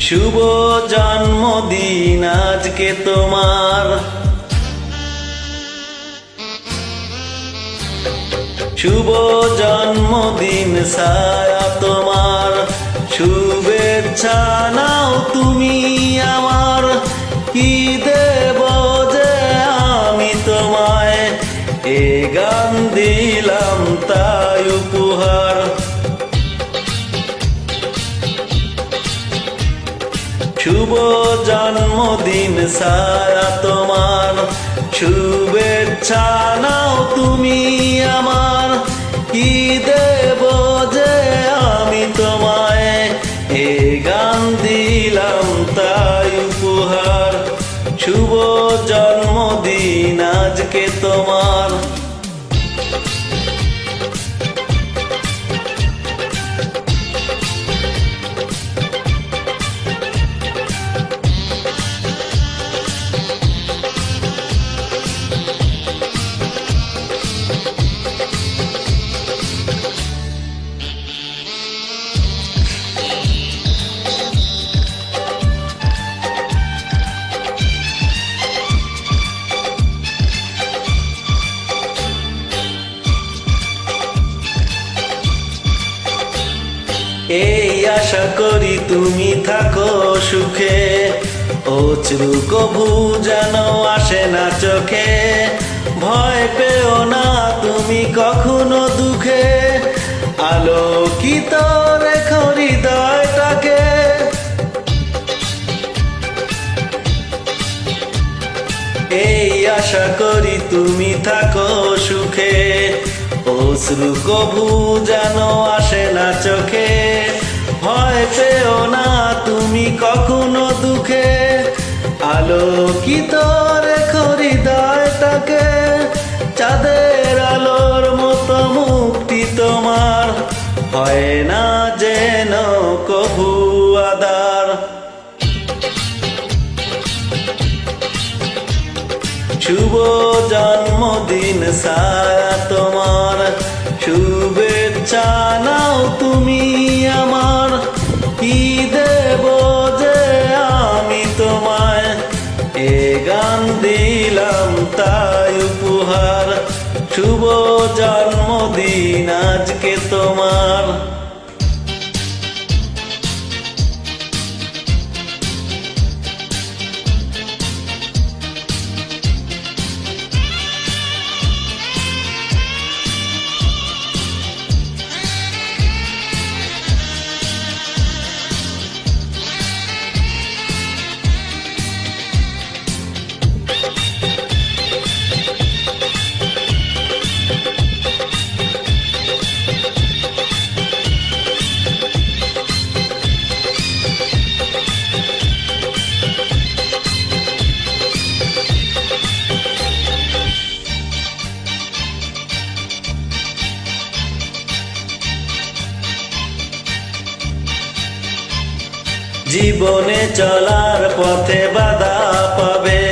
শুভ জন্মদিন আজকে তোমার। শুভ জন্মদিন ছায়া তোমার, শুভেচ্ছা নাও তুমি আমার। কি দেব যে আমি তোমায়, এ গান দিলাম তাই উপহার। শুভ জন্মদিন ছায়া তোমার, শুভেচ্ছা নাও তুমি আমার। কি দেব যে আমি তোমায়, এ গান দিলাম তাই উপহার। শুভ জন্মদিন আজকে তোমার। এই আশা করি তুমি থাকো সুখে, অশ্রু কভু যেন আসে না চোখে। ভয় পেও না তুমি কখনো দুঃখে, আলোকিত রেখো হৃদয়টাকে। এই আশা করি তুমি থাকো সুখে, অশ্রু কভু যেন আসে না চোখে। ভয় পেও না তুমি কখনো দুঃখে, আলোকিত রেখো হৃদয়টাকে। চাঁদের আলোর মতো মুক্তি তোমার, হয় না যেন কভু আদার। শুভ জন্মদিন ছায়া তোমার, শুভেচ্ছা নাও তুমি আমার। কি দেব যে আমি তোমায়, এ গান দিলাম তাই উপহার। শুভ জন্মদিন আজকে তোমার। জীবনে চলার পথে বাধা পাবে,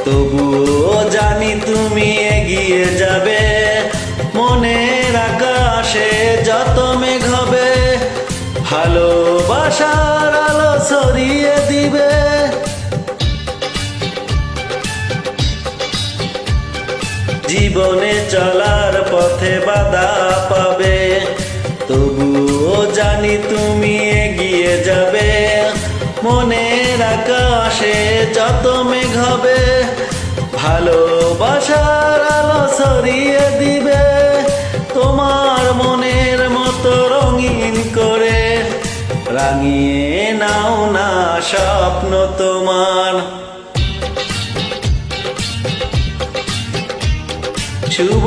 তবুও জানি তুমি এগিয়ে যাবে। মনের আকাশে যত মেঘ হবে, ভালোবাসার আলো ছড়িয়ে দিবে। জীবনে চলার পথে বাধা পাবে, তবুও জানি তুমি এগিয়ে যাবে। মনের আকাশে যত মেঘ হবে, ভালোবাসার আলো ছড়িয়ে দিবে। তোমার মনের মতো রঙিন করে রাঙিয়ে নাও না স্বপ্ন তোমার। শুভ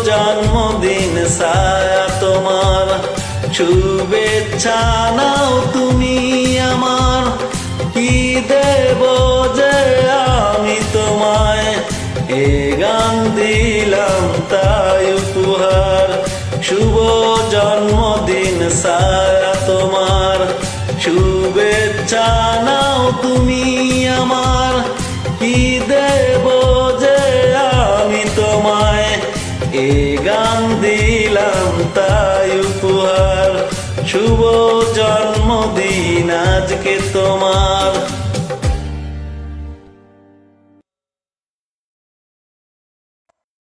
জন্মদিন ছায়া তোমার, শুভেচ্ছা নাও তুমি আমার। কি দেব যে আমি তোমায়, এ গান দিলাম তাই উপহার। শুভ জন্মদিন ছায়া তোমার, শুভেচ্ছা নাও তুমি আমার। কি দেব যে আমি তোমায়, এ গান দিলাম তাই উপহার। শুভ জন্মদিন আজকে তোমার।